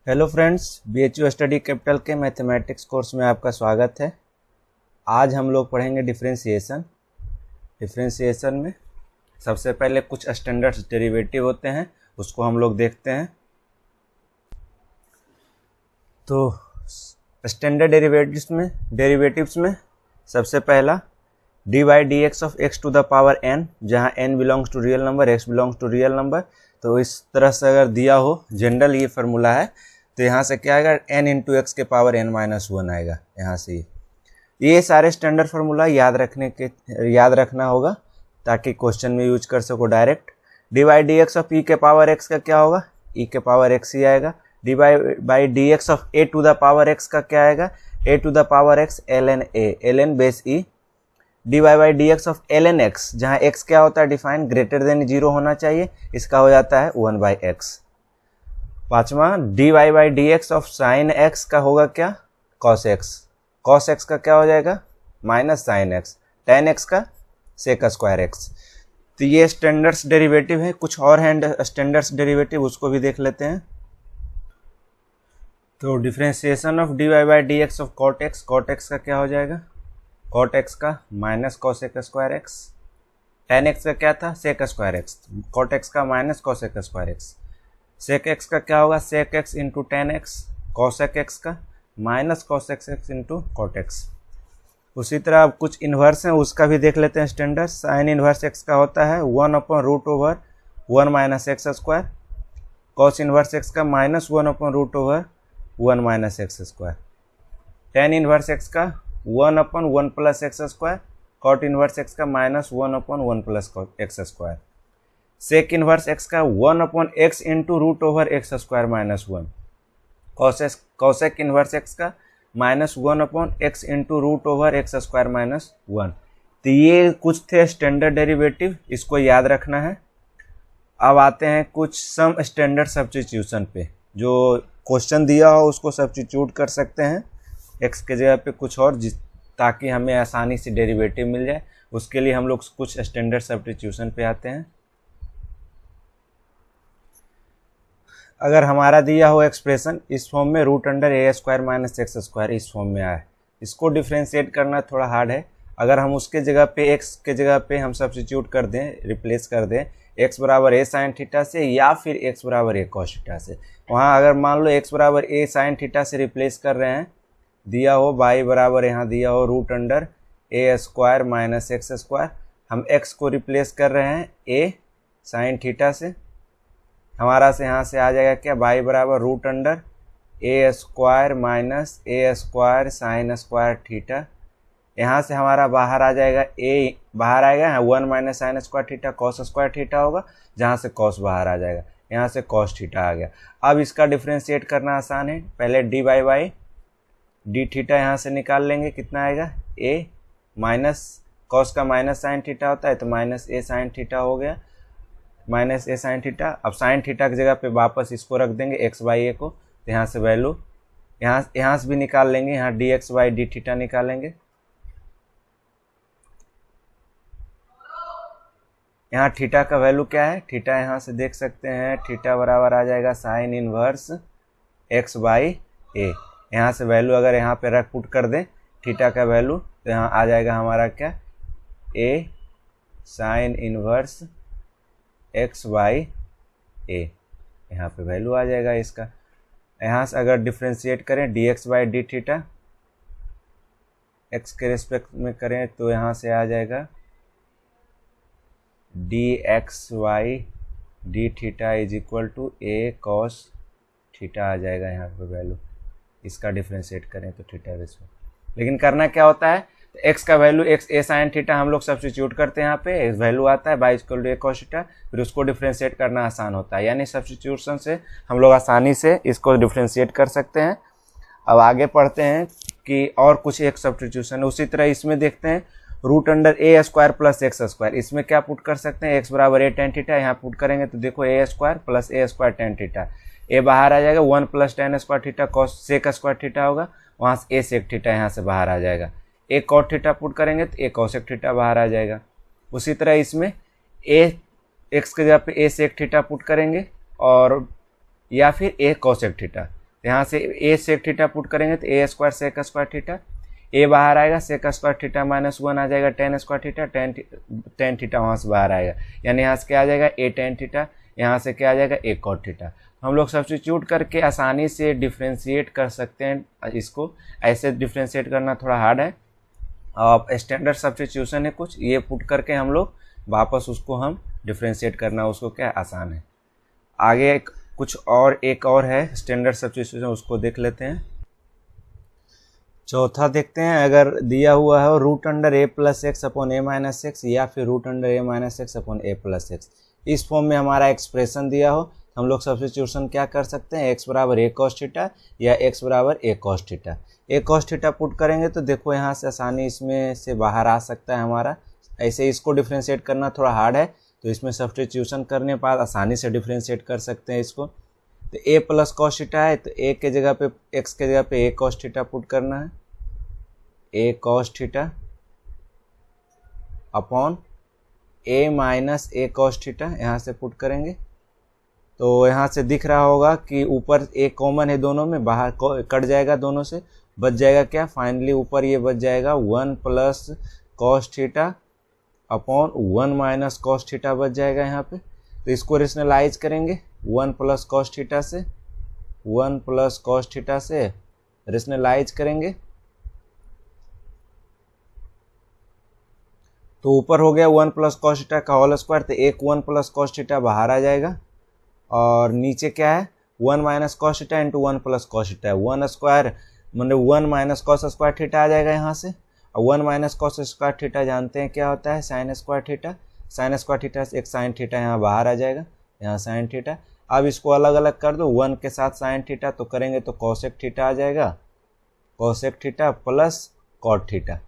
Hello friends, BHU study capital के mathematics course में आपका स्वागत है। आज हम लोग पढ़ेंगे डिफरेंशिएशन। डिफरेंशिएशन में सबसे पहले कुछ स्टैंडर्ड्स डेरिवेटिव होते हैं, उसको हम लोग देखते हैं। तो स्टैंडर्ड डेरिवेटिव्स में सबसे पहला dy dx of x to the power n, जहाँ n belongs to real number, x belongs to real number. तो इस तरह से अगर दिया हो, जनरल ये फार्मूला है, तो यहाँ से क्या आएगा, n इंटू एक्स के पावर n-1 आएगा। यहाँ से ये सारे स्टैंडर्ड फार्मूला याद रखना होगा ताकि क्वेश्चन में यूज कर सको direct. dy dx of e के पावर x का क्या होगा, e के पावर x ही आएगा। dy by dx of a to the power x का क्या आएगा, a to the power x ln base e। dy by dx of ln x, जहाँ x क्या होता है डिफाइन, ग्रेटर देन 0 होना चाहिए, इसका हो जाता है 1/x। पांचवा dy by dx of sine x का होगा क्या, cos x का क्या हो जाएगा, minus sine x, tan x का sec स्क्वायर x। तो ये स्टैंडर्ड्स डेरिवेटिव है। कुछ और हैं स्टैंडर्ड्स डेरिवेटिव, उसको भी देख लेते हैं। तो differentiation of dy by dx of cot x का क्या हो जाएगा, cot x का minus cosec square x। tan x का क्या था, sec square x, cot x का minus cosec square x। sec x का क्या होगा, sec x into tan x। cosec x का minus cosec x into cot x। उसी तरह अब कुछ इन्वर्स हैं, उसका भी देख लेते हैं स्टैंडर्ड। साइन इन्वर्स x का होता है 1/√1 minus x square. cos inverse x का minus 1/√1 minus x square. tan inverse x का 1/1 plus x square. cot inverse x का minus 1/1 plus x square. Sec inverse x का 1/x into √x square minus 1। Cosec inverse x का minus 1/x into √x square minus 1। तो ये कुछ थे standard derivative, इसको याद रखना है। अब आते हैं कुछ सम स्टैंडर्ड सब्स्टिट्यूशन पे, जो क्वेश्चन दिया हो उसको सब्स्टिट्यूट कर सकते हैं x के जगह पे कुछ और, ताकि हमें आसानी से डेरिवेटिव मिल जाए। उसके लिए हम लोग कुछ स्टैंडर्ड सब्स्टिट्यूशन पे आते हैं। अगर हमारा दिया हो एक्सप्रेशन इस फॉर्म में, √a² माइनस एक्स स्क्वायर इस फॉर्म में आए, इसको डिफ्रेंशिएट करना थोड़ा हार्ड है। अगर हम उसके जगह पे x के जगह पे हम सब्स्टिट्यूट कर दें, रिप्लेस कर दें x बराबर a साइन थीटा से या फिर x बराबर a cos थीटा से। वहाँ अगर मान लो x बराबर a साइन थीटा से रिप्लेस कर रहे हैं, दिया हो y बराबर यहाँ दिया हो √a² माइनस एक्स स्क्वायर, हम x को रिप्लेस कर रहे हैं a साइन थीटा से। हमारा से यहाँ से आ जाएगा क्या, y बराबर √a² minus a² sine square theta. यहाँ से हमारा बाहर आ जाएगा a, बाहर आएगा 1 minus sine square theta, cos square theta होगा, जहाँ से कॉस बाहर आ जाएगा, यहाँ से कॉस थीटा आ गया। अब इसका डिफ्रेंशिएट करना आसान है। पहले dy बाई डी थीटा यहाँ से निकाल लेंगे, कितना आएगा, a माइनस कॉस का माइनस साइन थीटा होता है, तो माइनस a साइन थीटा हो गया, माइनस a साइन थीटा। अब साइन थीटा की जगह पे वापस इसको रख देंगे x बाई a को, तो यहाँ से वैल्यू यहाँ से भी निकाल लेंगे, यहाँ dx बाई डी थीटा निकालेंगे। यहाँ थीटा का वैल्यू क्या है, थीटा यहाँ से देख सकते हैं, थीटा बराबर आ जाएगा sine inverse x by a। यहाँ से वैल्यू अगर यहाँ पे रख पुट कर दें थीटा का वैल्यू, तो यहाँ आ जाएगा हमारा क्या, a sine inverse x by a, यहाँ पे वैल्यू आ जाएगा इसका। यहाँ से अगर डिफ्रेंशिएट करें dx by D theta, x के रिस्पेक्ट में करें, तो यहाँ से आ जाएगा dx by D theta is equal to a cos theta आ जाएगा यहाँ पे वैल्यू। इसका डिफ्रेंशिएट करें तो थीटा रिस्पेक्ट, लेकिन करना क्या होता है, तो x का value x a sine theta हम लोग सब्स्टिट्यूट करते हैं, यहाँ पे वैल्यू आता है y equal to a cos theta, फिर उसको डिफ्रेंशिएट करना आसान होता है। यानी सब्स्टिट्यूशन से हम लोग आसानी से इसको डिफ्रेंशिएट कर सकते हैं। अब आगे पढ़ते हैं कि और कुछ एक सब्स्टिट्यूशन है। उसी तरह इसमें देखते हैं √a² प्लस एक्स स्क्वायर, इसमें क्या पुट कर सकते हैं, x बराबर a tan थीटा, यहाँ पुट करेंगे तो देखो a² plus a² tan theta, a बाहर आ जाएगा, 1 plus tan square theta cos sec square theta होगा, वहाँ से a sec थीटा यहाँ से बाहर आ जाएगा। a cot थीटा पुट करेंगे तो a cosec थीटा बाहर आ जाएगा। उसी तरह इसमें a x के जगह पे a sec थीटा पुट करेंगे और या फिर a cosec थीटा, तो यहाँ से ए सेक थीटा पुट करेंगे तो ए स्क्वायर सेक स्क्वायर थीटा, ए बाहर आएगा सेक स्क्वायर थीटा -1 आ जाएगा ten square theta, tan theta वहाँ से बाहर आएगा, यानी यहाँ से क्या आ जाएगा ए टेन थीटा, यहाँ से क्या आ जाएगा ए कॉट थीटा। हम लोग सब्स्टिट्यूट करके आसानी से डिफ्रेंशिएट कर सकते हैं इसको। ऐसे डिफ्रेंशिएट करना थोड़ा हार्ड है, अब स्टैंडर्ड सब्स्टिट्यूशन है कुछ, ये पुट करके हम लोग वापस उसको हम डिफ्रेंशिएट करना उसको क्या आसान है। आगे एक और है स्टैंडर्ड सब्स्टिट्यूशन, उसको देख लेते हैं। चौथा देखते हैं, अगर दिया हुआ है √a+x/a-x या फिर √a-x/a+x, इस फॉर्म में हमारा एक्सप्रेशन दिया हो, हम लोग सब्स्टिट्यूशन क्या कर सकते हैं, x बराबर a cos थीटा या x बराबर a cos theta. a cos theta put करेंगे तो देखो यहाँ से आसानी इसमें से बाहर आ सकता है हमारा। ऐसे इसको डिफ्रेंशिएट करना थोड़ा हार्ड है, तो इसमें सब्स्टिट्यूशन करने के बाद आसानी से डिफ्रेंशिएट कर सकते हैं इसको। तो a प्लस cos थीटा है तो a के जगह पे x के जगह पे a cos थीटा पुट करना है, a cos theta upon a minus a cos theta यहाँ से पुट करेंगे। तो यहाँ से दिख रहा होगा कि ऊपर a कॉमन है दोनों में, बाहर कट जाएगा दोनों से, बच जाएगा क्या, फाइनली ऊपर ये बच जाएगा 1 plus cos theta upon 1 minus cos theta बच जाएगा यहाँ पे। तो इसको रेशनलाइज करेंगे 1 प्लस cos थीटा से, 1 प्लस cos थीटा से रेशनलाइज करेंगे तो ऊपर हो गया 1 प्लस cos थीटा का होल स्क्वायर, तो एक 1 प्लस cos थीटा बाहर आ जाएगा और नीचे क्या है 1 minus cos theta into 1 plus cos theta है, 1 स्क्वायर मतलब 1 माइनस cos स्क्वायर थीटा आ जाएगा यहाँ से, और 1 माइनस cos स्क्वायर थीटा जानते हैं क्या होता है, sine square theta, sine square theta से एक साइन थीटा यहाँ बाहर आ जाएगा, यहाँ साइन थीटा। अब इसको अलग अलग कर दो, 1 के साथ साइन थीटा तो करेंगे तो कोसेक थीटा आ जाएगा, cosec theta plus cot theta.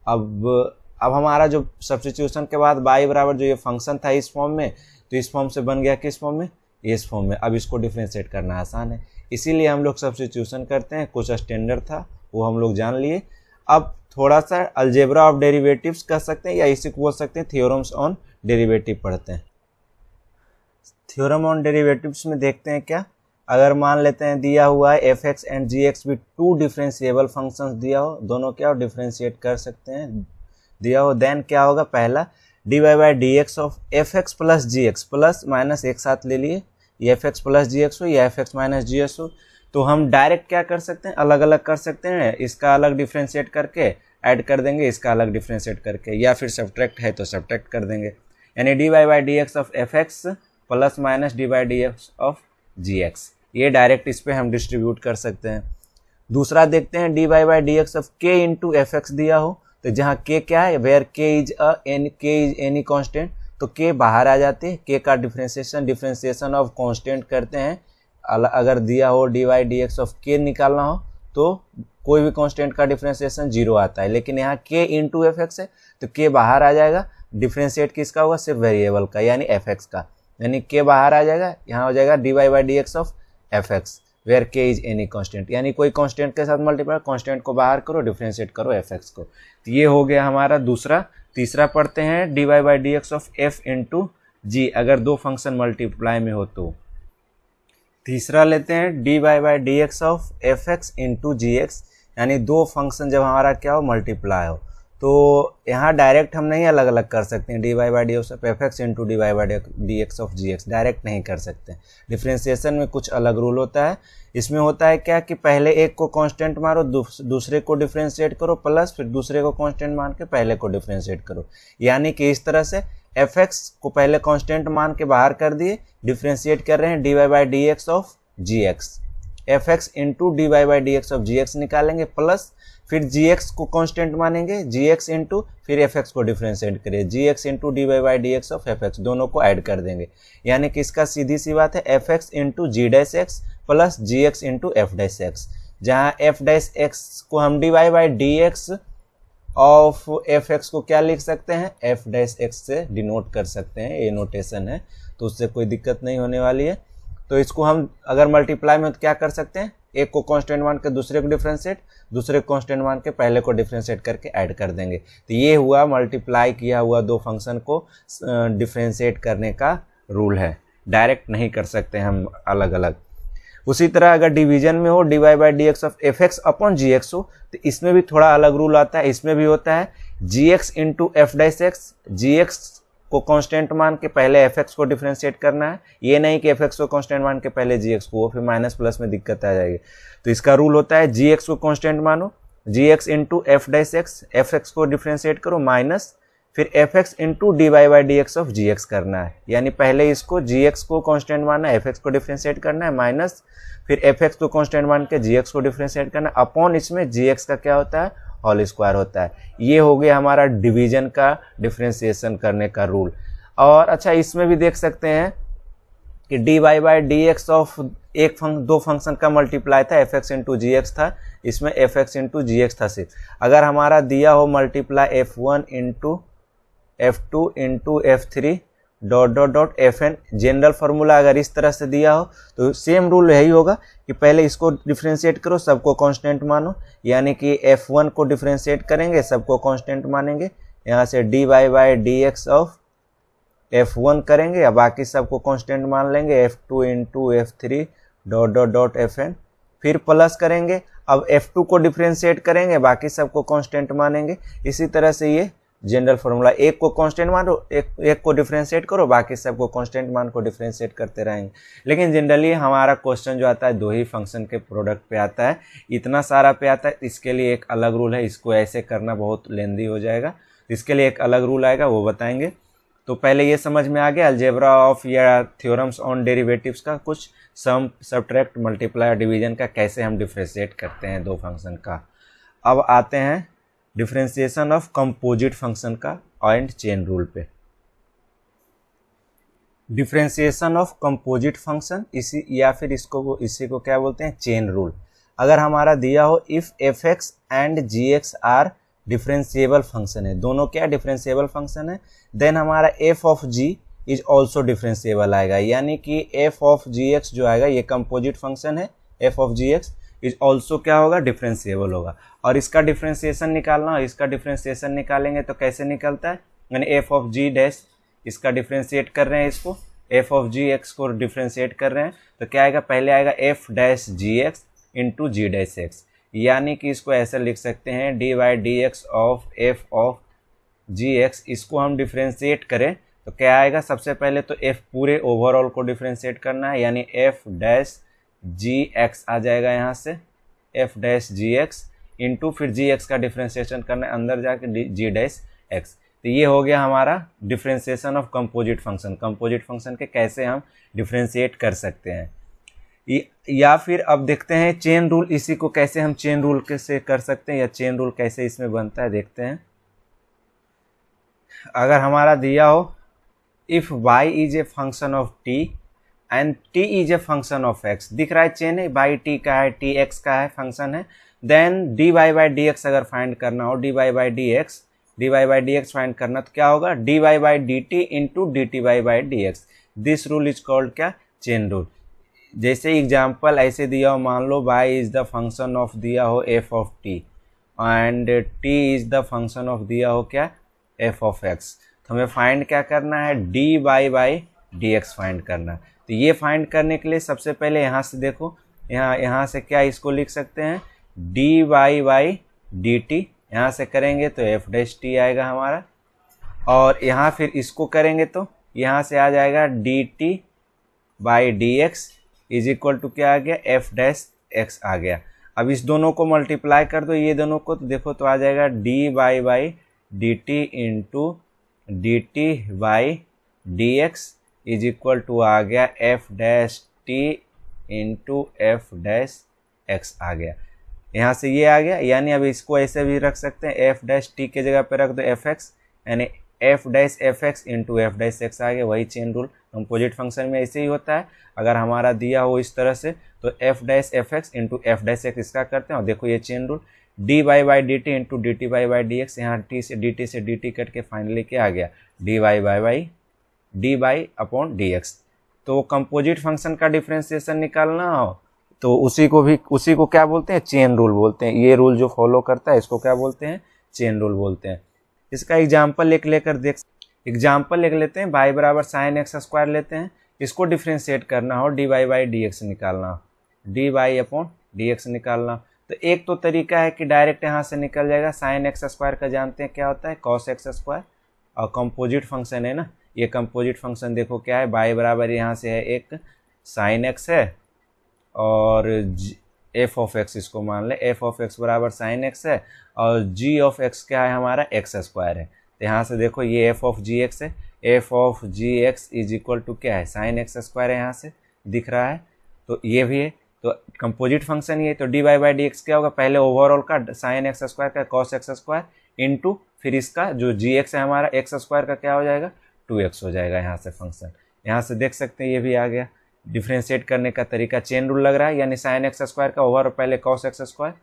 अब हमारा जो सब्स्टिट्यूशन के बाद y बराबर जो ये फंक्शन था इस फॉर्म में, तो इस फॉर्म से बन गया किस फॉर्म में, इस फॉर्म में। अब इसको डिफ्रेंशिएट करना आसान है, इसीलिए हम लोग सब्स्टिट्यूशन करते हैं, कुछ स्टैंडर्ड था वो हम लोग जान लिए। अब थोड़ा सा अलजेब्रा ऑफ डेरिवेटिव्स कर सकते हैं या इसी को बोल सकते हैं थ्योरम्स ऑन डेरिवेटिव पढ़ते हैं। थ्योरम ऑन डेरिवेटिव्स में देखते हैं क्या, अगर मान लेते हैं दिया हुआ है f(x) एंड g(x) भी टू डिफरेंशिएबल फंक्शंस दिया हो, दोनों क्या हो डिफरेंशिएट कर सकते हैं दिया हो, देन क्या होगा, पहला dy/dx of f(x) plus g(x) plus minus एक साथ ले लिए, ये f(x) प्लस g(x) हो या f(x) माइनस g(x) हो, तो हम डायरेक्ट क्या कर सकते हैं, अलग अलग कर सकते हैं, इसका अलग डिफरेंशिएट करके ऐड कर देंगे, इसका अलग डिफरेंशिएट करके, या फिर सब्ट्रैक्ट है तो सब्ट्रैक्ट कर देंगे, यानी dy/dx of f(x) plus minus dy/dx of g(x), ये डायरेक्ट इस पे हम डिस्ट्रीब्यूट कर सकते हैं। दूसरा देखते हैं dy/dx of k into f(x) दिया हो, तो जहाँ k क्या है, where k is any constant, तो k बाहर आ जाते हैं, k का डिफरेंशिएशन ऑफ कांस्टेंट करते हैं। अगर दिया हो dy/dx ऑफ k निकालना हो तो कोई भी कांस्टेंट का डिफरेंशिएशन 0 आता है, लेकिन यहाँ k इंटू f(x) है तो k बाहर आ जाएगा, डिफरेंशिएट किसका होगा, सिर्फ वेरिएबल का यानी f(x) का, यानी k बाहर आ जाएगा, यहाँ हो जाएगा dy/dx of f(x) where k is any constant, यानी कोई कांस्टेंट के साथ मल्टीप्लाई, कांस्टेंट को बाहर करो, डिफरेंशिएट करो f(x) को। तो ये हो गया हमारा दूसरा। तीसरा पढ़ते हैं dy/dx of f into g, अगर दो फंक्शन मल्टीप्लाई में हो तो। तीसरा लेते हैं dy/dx of f(x) into gx, यानी दो फंक्शन जब हमारा क्या हो मल्टीप्लाई हो, तो यहाँ डायरेक्ट हम नहीं अलग अलग कर सकते हैं, dy/dx of f(x) into dy/dx of gx direct नहीं कर सकते। डिफ्रेंशिएशन में कुछ अलग रूल होता है, इसमें होता है क्या कि पहले एक को कांस्टेंट मारो, दूसरे को डिफ्रेंशिएट करो, प्लस फिर दूसरे को कांस्टेंट मान के पहले को डिफ्रेंशिएट करो, यानी कि इस तरह से f(x) को पहले कांस्टेंट मान के बाहर कर दिए, डिफ्रेंशिएट कर रहे हैं dy/dx of gx, f(x) into dy/dx of gx निकालेंगे, प्लस फिर gx को कांस्टेंट मानेंगे, gx इंटू फिर f(x) को डिफरेंशिएट करें, gx into dy/dx of f(x), दोनों को ऐड कर देंगे, यानी कि इसका सीधी सी बात है f(x) into g'(x) plus gx into f'(x), जहाँ f'(x) को हम dy/dx ऑफ f(x) को क्या लिख सकते हैं, f'(x) से डिनोट कर सकते हैं, ये नोटेशन है तो उससे कोई दिक्कत नहीं होने वाली है। तो इसको हम अगर मल्टीप्लाई में तो क्या कर सकते हैं, एक को कांस्टेंट मान के दूसरे को डिफरेंशिएट, दूसरे को कांस्टेंट मान के पहले को डिफरेंशिएट करके ऐड कर देंगे। तो ये हुआ मल्टीप्लाई किया हुआ दो फंक्शन को डिफरेंशिएट करने का रूल है, डायरेक्ट नहीं कर सकते हम अलग अलग। उसी तरह अगर डिवीजन में हो dy by D x of f x upon g x हो तो इसमें भी थोड़ा अलग रूल आता है। इसमें भी होता है G x into F dash X, G x को कांस्टेंट मान के पहले एफ एक्स को डिफ्रेंशिएट करना है, ये नहीं कि एफ एक्स को कांस्टेंट मान के पहले जी एक्स को, वो फिर माइनस प्लस में दिक्कत आ जाएगी। तो इसका रूल होता है जी एक्स को कांस्टेंट मानो, G x into F dash X, F x को डिफ्रेंशिएट करो माइनस फिर F x into D Y by D x of ji X करना है। यानी पहले इसको जी एक्स को कांस्टेंट मानना है, एफ एक्स को डिफ्रेंशिएट करना है माइनस फिर एफ एक्स को कांस्टेंट मान के जी एक्स को डिफ्रेंशिएट करना है अपॉन इसमें जी एक्स का क्या होता है होल स्क्वायर होता है। ये हो गया हमारा डिवीजन का डिफ्रेंशिएशन करने का रूल। और अच्छा इसमें भी देख सकते हैं कि d Y by D x of दो फंक्शन का मल्टीप्लाई था, f x into g x था, इसमें f x into g x था सिर्फ। अगर हमारा दिया हो multiply f one into f two into f three dot dot dot f n, general formula अगर इस तरह से दिया हो तो सेम रूल यही होगा कि पहले इसको डिफ्रेंशिएट करो, सबको कांस्टेंट मानो, यानी कि एफ वन को डिफ्रेंशिएट करेंगे सबको कांस्टेंट मानेंगे, यहाँ से d Y by D x of f one करेंगे या बाकी सबको कांस्टेंट मान लेंगे, f two into f three dot dot dot f n, फिर प्लस करेंगे, अब एफ टू को डिफ्रेंशिएट करेंगे बाकी सबको कांस्टेंट मानेंगे। इसी तरह से ये जनरल फार्मूला, एक को कांस्टेंट मानो, एक को डिफ्रेंशिएट करो, बाकी सबको कांस्टेंट मान को डिफ्रेंशिएट करते रहेंगे। लेकिन जनरली हमारा क्वेश्चन जो आता है दो ही फंक्शन के प्रोडक्ट पे आता है, इतना सारा पे आता है, इसके लिए एक अलग रूल है, इसको ऐसे करना बहुत लेंदी हो जाएगा, इसके लिए एक अलग रूल आएगा वो बताएंगे। तो पहले ये समझ में आ गया अलजेब्रा ऑफ या थ्योरम्स ऑन डेरिवेटिव्स का कुछ, सम सब्ट्रैक्ट मल्टीप्लाई डिवीजन का कैसे हम डिफ्रेंशिएट करते हैं दो फंक्शन का। अब आते हैं डिफ्रेंशिएशन ऑफ कंपोजिट फंक्शन का एंड चेन रूल पे। डिफ्रेंशिएशन ऑफ कंपोजिट फंक्शन इसी या फिर इसी को क्या बोलते हैं चेन रूल। अगर हमारा दिया हो if f x and g x are differentiable function है, दोनों क्या डिफरेंशिएबल फंक्शन है, देन हमारा f of g is also differentiable आएगा, यानी कि एफ ऑफ जी एक्स जो आएगा ये कंपोजिट फंक्शन है, F of ji x is also क्या होगा डिफरेंशिएबल होगा। और इसका डिफरेंशिएशन निकालना, इसका डिफरेंशिएशन निकालेंगे तो कैसे निकलता है, यानी एफ ऑफ जी डैश इसका डिफरेंशिएट कर रहे हैं, इसको एफ ऑफ जी एक्स को डिफरेंशिएट कर रहे हैं तो क्या आएगा, पहले आएगा f dash g x into g dash x, यानी कि इसको ऐसे लिख सकते हैं d by D x of f of ji x. इसको हम डिफरेंशिएट करें तो क्या आएगा, सबसे पहले तो एफ पूरे ओवरऑल को डिफरेंशिएट करना है, यानी एफ डैश जी एक्स आ जाएगा यहाँ से, F dash g x into फिर जी एक्स का डिफरेंशिएशन करना है अंदर जाके जी डैश एक्स। तो ये हो गया हमारा differentiation of composite function. Composite function के कैसे हम डिफरेंशिएट कर सकते हैं, या फिर अब देखते हैं चेन रूल, इसी को कैसे हम चेन रूल कैसे कर सकते हैं या चेन रूल कैसे इसमें बनता है देखते हैं। अगर हमारा दिया हो if y is a function of t and t is a function of x, दिख रहा है चेन है, बाई t का है, t x का है फंक्शन है, then dy by D x अगर फाइंड करना हो, dy by D x find करना तो क्या होगा, dy by D T into D T by D x. This rule is called क्या, चेन रूल। जैसे एग्जाम्पल ऐसे दिया हो, मान लो y is the function of दिया हो f of t and t is the function of दिया हो क्या f ऑफ x, तो हमें फाइंड क्या करना है, dy by D x find करना। तो ये फाइंड करने के लिए सबसे पहले यहाँ से देखो, यहाँ से क्या इसको लिख सकते हैं dy बाई डी टी, यहाँ से करेंगे तो f डैश टी आएगा हमारा, और यहाँ फिर इसको करेंगे तो यहाँ से आ जाएगा d T by D x is equal to क्या आ गया, एफ डैश एक्स आ गया। अब इस दोनों को मल्टीप्लाई कर दो ये दोनों को, तो देखो तो आ जाएगा D by D T into D T by D x is equal to आ गया F dash T into F dash X आ गया। यहाँ से ये आ गया, यानी अब इसको ऐसे भी रख सकते हैं, एफ डैश टी के जगह पे रख दो एफ एक्स, यानी F dash F x into F dash X आ गया। वही चेन रूल कंपोजिट फंक्शन में ऐसे ही होता है, अगर हमारा दिया हो इस तरह से तो F dash F x into F dash x इसका करते हैं, और देखो ये chain rule D by D T into D T by D x, यहाँ टी से डी टी कट के फाइनली क्या आ गया, D by D by upon d x. तो कंपोजिट फंक्शन का डिफरेंशिएशन निकालना हो तो उसी को क्या बोलते हैं, चेन रूल बोलते हैं। ये रूल जो फॉलो करता है इसको क्या बोलते हैं, चेन रूल बोलते हैं। इसका एग्जाम्पल लेकर एग्जाम्पल लिख लेते हैं, y बराबर साइन एक्स स्क्वायर लेते हैं, इसको डिफ्रेंशिएट करना हो डी बाई डी एक्स निकालना हो, d y upon d x निकालना। तो एक तो तरीका है कि डायरेक्ट यहाँ से निकल जाएगा, साइन एक्स स्क्वायर का जानते हैं क्या होता है, कॉस एक्स स्क्वायर, और कंपोजिट फंक्शन है ना, ये कंपोजिट फंक्शन देखो क्या है, बाई बराबर यहाँ से है एक साइन एक्स है और एफ ऑफ एक्स इसको मान ले, एफ ऑफ एक्स बराबर साइन एक्स है और जी ऑफ एक्स क्या है हमारा एक्स स्क्वायर है। तो यहाँ से देखो ये एफ ऑफ जी एक्स है, F of ji x is equal to क्या है, साइन एक्स स्क्वायर है, यहाँ से दिख रहा है, तो ये भी है, तो कंपोजिट फंक्शन ये, तो d Y by D x क्या होगा, पहले ओवरऑल का साइन एक्स स्क्वायर का कॉस एक्स स्क्वायर इंटू फिर इसका जो जी एक्स है हमारा एक्स स्क्वायर का क्या हो जाएगा 2x हो जाएगा यहाँ से फंक्शन। यहाँ से देख सकते हैं ये भी आ गया। डिफ्रेंशिएट करने का तरीका चेन रूल लग रहा है, यानी साइन एक्स स्क्वायर का ओवर पहले कॉस एक्स स्क्वायर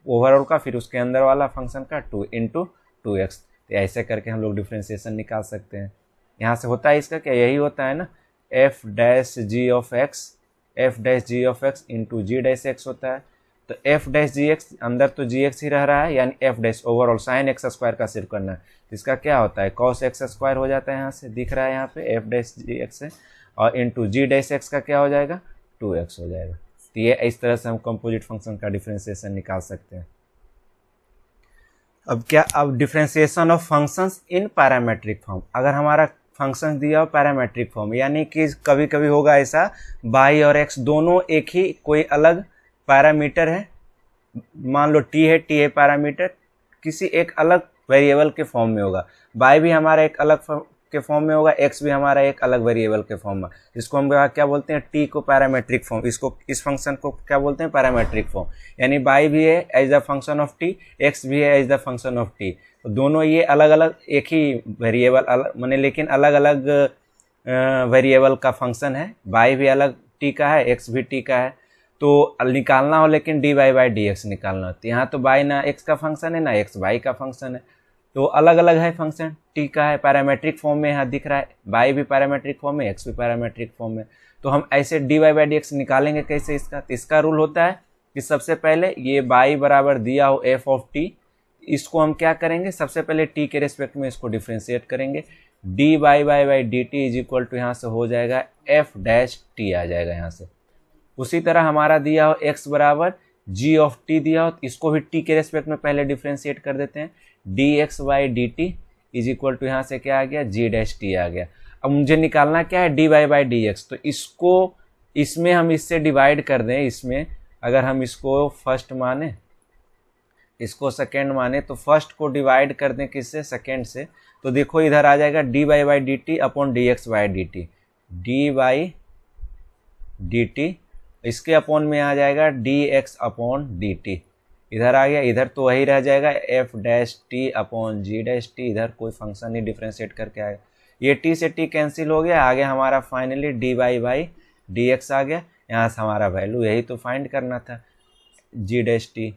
ओवरऑल का फिर उसके अंदर वाला फंक्शन का 2 इंटू 2x, तो ऐसे करके हम लोग डिफ्रेंशिएशन निकाल सकते हैं। यहाँ से होता है इसका क्या, यही होता है ना, f dash g of x, f dash g of x into g dash x होता है। तो एफ डैश जी एक्स अंदर तो जी एक्स ही रह रहा है, यानी F dash overall sign x square का सिर्फ करना है, तो इसका क्या होता है कॉस एक्स स्क्वायर हो जाता है, यहाँ से दिख रहा है यहाँ पे एफ डैश जी एक्स है, और इंटू जी डैश एक्स का क्या हो जाएगा 2x हो जाएगा। तो ये इस तरह से हम कंपोजिट फंक्शन का डिफरेंशिएशन निकाल सकते हैं। अब क्या, अब differentiation of functions in parametric form, अगर हमारा फंक्शन दिया हो पैरामेट्रिक फॉर्म, यानी कि कभी कभी होगा ऐसा y और x दोनों एक ही कोई अलग पैरामीटर है, मान लो t है पैरामीटर किसी एक अलग वेरिएबल के फॉर्म में होगा, y भी हमारा एक अलग के फॉर्म में होगा, x भी हमारा एक अलग वेरिएबल के फॉर्म में, जिसको हम क्या बोलते हैं t को पैरामेट्रिक फॉर्म, इसको इस फंक्शन को क्या बोलते हैं पैरामेट्रिक फॉर्म, यानी y भी है as the function of t, x भी है as the function of t, तो दोनों ये अलग अलग एक ही वेरिएबल माने लेकिन अलग अलग वेरिएबल का फंक्शन है, y भी अलग t का है x भी t का है, तो निकालना हो लेकिन d Y by D x निकालना होता है। यहाँ तो y ना x का फंक्शन है ना x y का फंक्शन है, तो अलग अलग है फंक्शन, t का है पैरामेट्रिक फॉर्म में यहाँ दिख रहा है, y भी पैरामेट्रिक फॉर्म में x भी पैरामेट्रिक फॉर्म में, तो हम ऐसे d Y by D x निकालेंगे कैसे इसका, तो इसका रूल होता है कि सबसे पहले ये y बराबर दिया हो f ऑफ t, इसको हम क्या करेंगे सबसे पहले t के रेस्पेक्ट में इसको डिफ्रेंशिएट करेंगे, d Y by by D t is equal to यहाँ से हो जाएगा f डैश t आ जाएगा यहाँ से। उसी तरह हमारा दिया हो x बराबर g ऑफ t दिया हो, इसको भी t के रेस्पेक्ट में पहले डिफ्रेंशिएट कर देते हैं, d x by D t is equal to यहाँ से क्या आ गया g डैश t आ गया। अब मुझे निकालना क्या है d Y by D x, तो इसको इसमें हम इससे डिवाइड कर दें, इसमें अगर हम इसको फर्स्ट माने इसको सेकेंड माने तो फर्स्ट को डिवाइड कर दें किससे सेकेंड से, तो देखो इधर आ जाएगा d Y by D t upon d x by D t, d y d t इसके अपॉन में आ जाएगा d x upon d t, इधर आ गया, इधर तो वही रह जाएगा f dash t upon g dash t, इधर कोई फंक्शन ही डिफ्रेंशिएट करके आएगा, ये टी से टी कैंसिल हो गया, आ गया हमारा finally D Y by D X आ गया। यहाँ से हमारा वैल्यू यही तो फाइंड करना था जी डैश टी।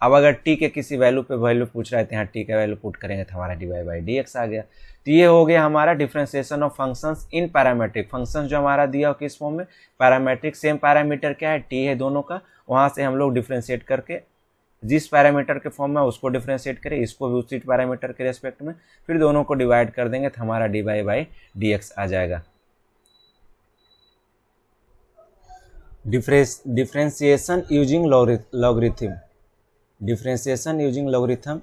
अब अगर टी के किसी वैल्यू पे वैल्यू पूछ रहे थे, यहाँ टी का वैल्यू पुट करेंगे तो हमारा D Y by D X आ गया। तो ये हो गया हमारा differentiation of functions in parametric, functions जो हमारा दिया हो किस फॉर्म में पैरामेट्रिक, सेम पैरामीटर क्या है टी है दोनों का, वहाँ से हम लोग डिफरेंशिएट करके जिस पैरामीटर के फॉर्म में उसको डिफरेंशिएट करें, इसको भी उसी पैरामीटर के रेस्पेक्ट में, फिर दोनों को डिवाइड कर देंगे तो हमारा D Y by D X आ जाएगा। Differentiation using logarithm, differentiation using logarithm,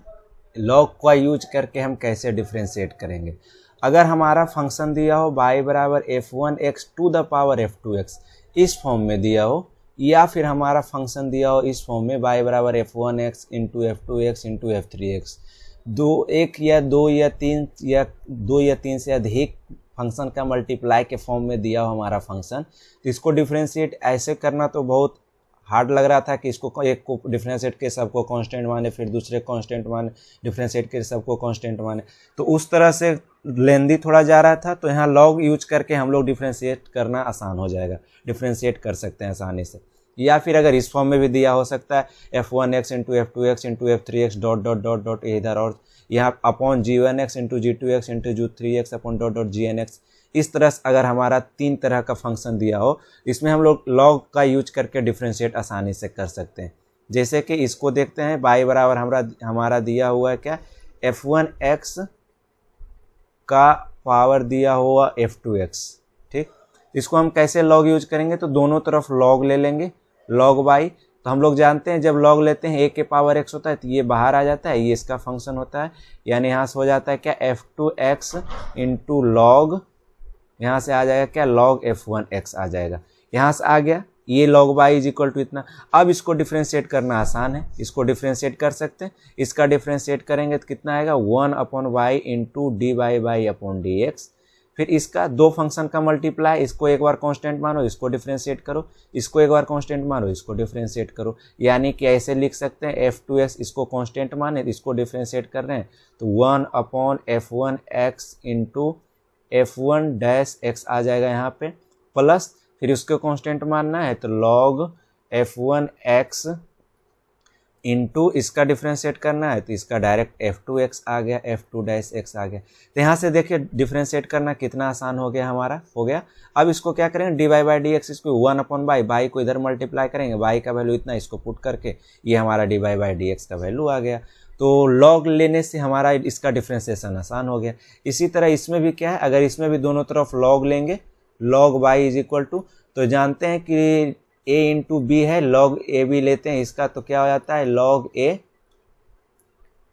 log का यूज करके हम कैसे डिफरेंशिएट करेंगे। अगर हमारा फंक्शन दिया हो y बराबर f1x to the power f2x इस फॉर्म में दिया हो, या फिर हमारा फंक्शन दिया हो इस फॉर्म में y बराबर f1x into f2x into f3x, एक या दो या तीन से अधिक फंक्शन का मल्टीप्लाई के फॉर्म में दिया हो हमारा फंक्शन, तो इसको डिफरेंशिएट ऐसे करना तो बहुत हार्ड लग रहा था कि इसको एक को डिफरेंशिएट के सबको कांस्टेंट माने, फिर दूसरे कांस्टेंट माने, डिफरेंशिएट के सबको कांस्टेंट माने, तो उस तरह से लेंदी थोड़ा जा रहा था। तो यहाँ लॉग यूज करके हम लोग डिफरेंशिएट करना आसान हो जाएगा, डिफरेंशिएट कर सकते हैं आसानी से। या फिर अगर इस फॉर्म में भी दिया हो सकता है f1x into f2x into f3x dot dot dot dot इधर, और यहाँ upon g1x into g2x into g3x upon dot dot gnx, इस तरह से अगर हमारा तीन तरह का फंक्शन दिया हो, इसमें हम लोग लॉग का यूज करके डिफरेंशिएट आसानी से कर सकते हैं। जैसे कि इसको देखते हैं, y बराबर हमारा दिया हुआ है क्या f1x का पावर दिया हुआ f2x, ठीक। इसको हम कैसे लॉग यूज करेंगे, तो दोनों तरफ लॉग ले लेंगे, log y, तो हम लोग जानते हैं जब log लेते हैं a के पावर x होता है तो ये बाहर आ जाता है, ये इसका फंक्शन होता है, यानी यहाँ से हो जाता है क्या f2x इंटू लॉग, यहाँ से आ जाएगा क्या log f1x आ जाएगा, यहाँ से आ गया ये log y is equal to इतना। अब इसको डिफ्रेंशिएट करना आसान है, इसको डिफ्रेंशिएट कर सकते हैं, इसका डिफ्रेंशिएट करेंगे तो कितना आएगा 1/y into D Y by upon d x. फिर इसका दो फंक्शन का मल्टीप्लाई, इसको एक बार कांस्टेंट मानो, इसको डिफ्रेंशिएट करो, इसको एक बार कांस्टेंट मानो, इसको डिफ्रेंशिएट करो, यानी कि ऐसे लिख सकते हैं f2x, इसको कांस्टेंट माने, इसको डिफ्रेंशिएट कर रहे हैं तो 1/f1x इंटू f1-x आ जाएगा यहाँ पे, प्लस फिर उसको कांस्टेंट मानना है तो log f1x इंटू इसका डिफ्रेंशिएट करना है तो इसका डायरेक्ट f2x आ गया, f2-x आ गया। तो यहाँ से देखिए डिफ्रेंशिएट करना कितना आसान हो गया, हमारा हो गया। अब इसको क्या करेंगे dy बाई डी एक्स, इसको 1/y, बाई को इधर मल्टीप्लाई करेंगे, y का वैल्यू इतना, इसको पुट करके ये हमारा dy बाई डी एक्स का वैल्यू आ गया। तो log लेने से हमारा इसका डिफ्रेंशिएशन आसान हो गया। इसी तरह इसमें भी क्या है, अगर इसमें भी दोनों तरफ log लेंगे, log y is equal to, तो जानते हैं कि a इंटू बी है, log a भी लेते हैं इसका तो क्या हो जाता है log a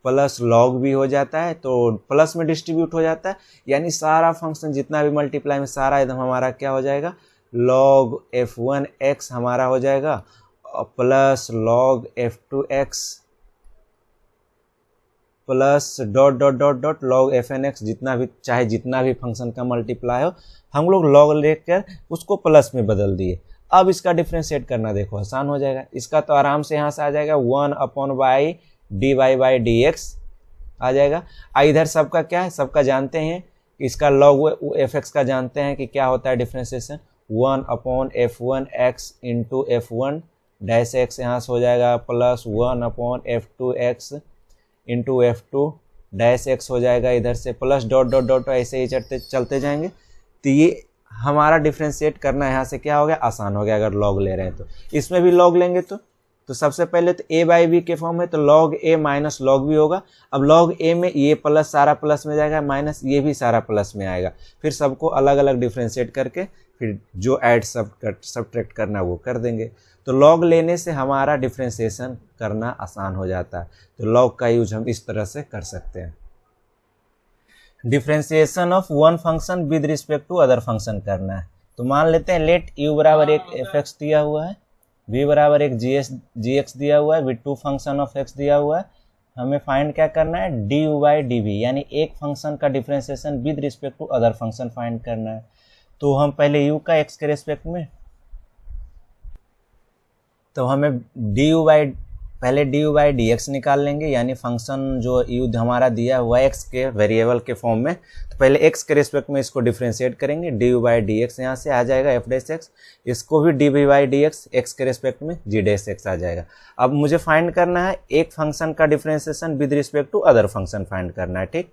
plus log b हो जाता है, तो प्लस में डिस्ट्रीब्यूट हो जाता है, यानी सारा फंक्शन जितना भी मल्टीप्लाई में सारा एकदम हमारा क्या हो जाएगा log f1x हमारा हो जाएगा plus log f2x plus dot dot dot dot log fnx, जितना भी चाहे जितना भी फंक्शन का मल्टीप्लाई हो हम लोग log लेकर उसको प्लस में बदल दिए। अब इसका डिफ्रेंशिएट करना देखो आसान हो जाएगा, इसका तो आराम से यहाँ से आ जाएगा 1/y dy by D X आ जाएगा। इधर सबका क्या है, सबका जानते हैं इसका log fx का जानते हैं कि क्या होता है डिफ्रेंशिएशन, 1/f1x इंटू f1-x यहाँ से हो जाएगा प्लस 1/f2x इंटू f2-x हो जाएगा, इधर से प्लस डॉट डॉट डॉट ऐसे ही चलते जाएंगे। तो ये हमारा डिफ्रेंशिएट करना यहाँ से क्या हो गया, आसान हो गया अगर log ले रहे हैं तो। इसमें भी log लेंगे तो सबसे पहले तो a बाई बी के फॉर्म है तो log a minus log b होगा। अब log a में ये प्लस सारा प्लस में जाएगा, माइनस ये भी सारा प्लस में आएगा, फिर सबको अलग अलग डिफ्रेंशिएट करके फिर जो ऐड सब्ट्रैक्ट करना वो कर देंगे। तो log लेने से हमारा डिफ्रेंशिएशन करना आसान हो जाता है, तो log का यूज हम इस तरह से कर सकते हैं। Differentiation of one function with respect to other function करना है, तो मान लेते हैं लेट u बराबर एक fx दिया हुआ है, v बराबर एक gx दिया हुआ है, with two function of x दिया हुआ है, हमें फाइंड क्या करना है du बाई dv, यानी एक फंक्शन का differentiation with respect to other function find करना है। तो हम पहले u का x के रिस्पेक्ट में, तो हमें पहले du बाई डी एक्स निकाल लेंगे, यानी फंक्शन जो u हमारा दिया हुआ है x के वेरिएबल के फॉर्म में, तो पहले x के रिस्पेक्ट में इसको डिफ्रेंशिएट करेंगे, du बाई डी एक्स यहाँ से आ जाएगा f', इसको भी dv by D x x के रिस्पेक्ट में g' आ जाएगा। अब मुझे फाइंड करना है एक फंक्शन का differentiation with respect to other function find करना है, ठीक।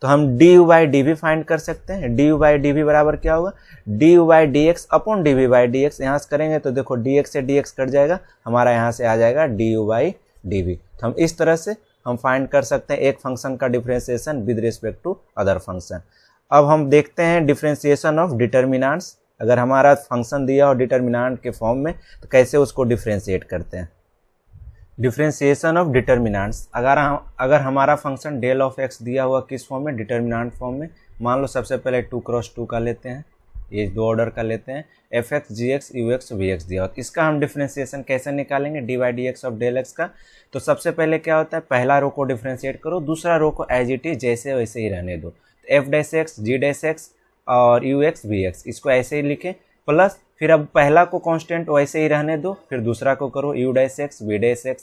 तो हम du बाई dv फाइंड कर सकते हैं, du बाई dv बराबर क्या होगा du by dx upon dv by dx, यहाँ से करेंगे तो देखो dx से dx कट जाएगा, हमारा यहाँ से आ जाएगा du बाई dv। तो हम इस तरह से हम फाइंड कर सकते हैं एक फंक्शन का differentiation with respect to other function. अब हम देखते हैं डिफ्रेंशिएशन ऑफ डिटर्मिनेंट्स, अगर हमारा फंक्शन दिया हो डिटर्मिनेंट के फॉर्म में तो कैसे उसको डिफ्रेंशिएट करते हैं। डिफ्रेंशिएशन ऑफ डिटर्मिनेंट्स, अगर हमारा फंक्शन डेल ऑफ एक्स दिया हुआ किस फॉर्म में, डिटर्मिनेंट फॉर्म में, मान लो सबसे पहले 2x2 का लेते हैं, ये दो ऑर्डर का लेते हैं, fx gx ux vx दिया हो, इसका हम डिफ्रेंशिएशन कैसे निकालेंगे dy by D x of del x का। तो सबसे पहले क्या होता है, पहला रो को डिफ्रेंशिएट करो, दूसरा रो को एज इट इज जैसे वैसे ही रहने दो, तो f' g' और ux vx इसको ऐसे ही लिखें, प्लस फिर अब पहला को कांस्टेंट वैसे ही रहने दो, फिर दूसरा को करो u' v'।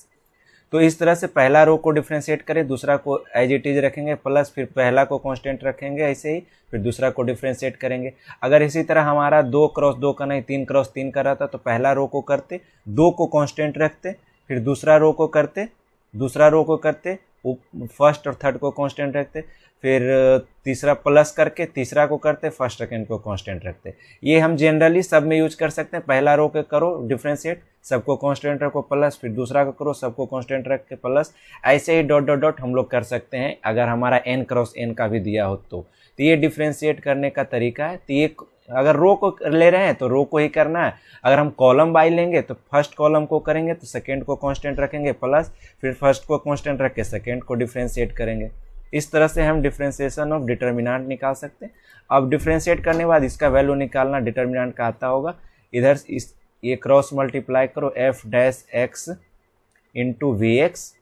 तो इस तरह से पहला रो को डिफ्रेंशिएट करें, दूसरा को एज इट इज रखेंगे, प्लस फिर पहला को कांस्टेंट रखेंगे ऐसे ही, फिर दूसरा को डिफ्रेंशिएट करेंगे। अगर इसी तरह हमारा 2x2 का नहीं 3x3 का रहता तो पहला रो को करते, 2 को कांस्टेंट रखते, फिर दूसरा रो को करते, फर्स्ट और थर्ड को कांस्टेंट रखते, फिर तीसरा प्लस करके तीसरा को करते, फर्स्ट सेकेंड को कांस्टेंट रखते। ये हम जनरली सब में यूज कर सकते हैं। पहला रो के करो डिफ्रेंशिएट, सबको कांस्टेंट रखो प्लस, फिर दूसरा को करो सबको कांस्टेंट रख के प्लस। ऐसे ही डॉट डॉट डॉट हम लोग कर सकते हैं अगर हमारा n क्रॉस n का भी दिया हो तो ये डिफ्रेंशिएट करने का तरीका है। तो ये अगर रो को ले रहे हैं तो रो को ही करना है। अगर हम कॉलम बाई लेंगे तो फर्स्ट कॉलम को करेंगे तो सेकेंड को कांस्टेंट रखेंगे प्लस, फिर फर्स्ट को कांस्टेंट रख के सेकेंड को डिफ्रेंशिएट करेंगे। इस तरह से हम डिफ्रेंशिएशन ऑफ डिटर्मिनेंट निकाल सकते हैं। अब डिफ्रेंशिएट करने के बाद इसका वैल्यू निकालना डिटर्मिनेंट का आता होगा। इधर इस ये क्रॉस मल्टीप्लाई करो f dash x into v x,